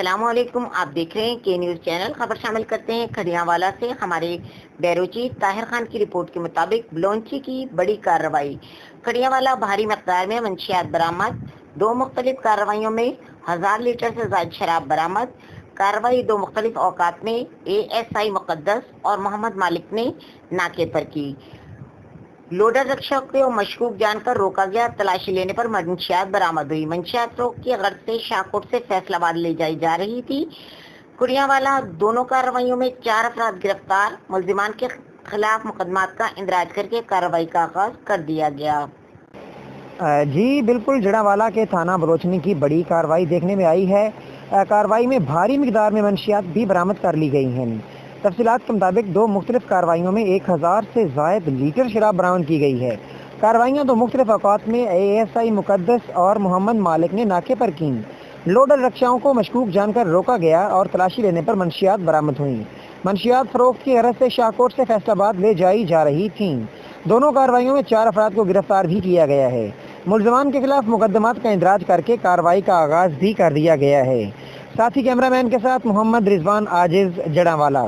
अस्सलाम वालेकुम। आप देख रहे हैं के न्यूज़ चैनल। खबर शामिल करते हैं खड़ियावाला से। हमारे ब्यूरो चीफ ताहिर खान की रिपोर्ट के मुताबिक बलौंची की बड़ी कार्रवाई। खड़ियावाला भारी मकदार में मंशियात बरामद। 2 मुख्तलिफ कार्रवाइयों में 1000 लीटर से ज़ायद शराब बरामद। कार्रवाई 2 मुख्तलिफ औकात में ASI मुक़द्दस और मोहम्मद मालिक ने नाके पर की। लोडर रक्षा को मशकूक जानकर रोका गया। तलाशी लेने पर मंशियात बरामद हुई। मंशियात रोक की गर्ज से शाहकोट से फैसलाबाद ले जाई जा रही थी। कुड़ियावाला दोनों कार्रवाइयों में 4 अफराद गिरफ्तार। मुल्जिमान के खिलाफ मुकदमात का इंदराज करके कार्रवाई का आगाज कर दिया गया। जी बिल्कुल, जड़ावाला के थाना बलोचनी की बड़ी कार्रवाई देखने में आई है। कार्रवाई में भारी मिकदार में मंशियात भी बरामद कर ली गई हैं। तफसीलात के मुताबिक 2 मुख्तलिफ कार्रवाइयों में 1000 से ज़ायद लीटर शराब बरामद की गई है। कार्रवाइयाँ 2 मुख्तलिफ औकात में ASI मुक़द्दस और मोहम्मद मालिक ने नाके पर की। लोडर रक्षाओं को मशकूक जानकर रोका गया और तलाशी लेने पर मंशियात बरामद हुई। मंशियात फरोख्त की गरज से शाहकोट से फैसलाबाद ले जाई जा रही थीं। दोनों कार्रवाइयों में 4 अफराद को गिरफ्तार भी किया गया है। मुल्ज़िमान के खिलाफ मुकदमात का इंदराज करके कार्रवाई का आगाज़ भी कर दिया गया है। साथी कैमरामैन के साथ मोहम्मद रिजवान आजिज़, जड़ावाला।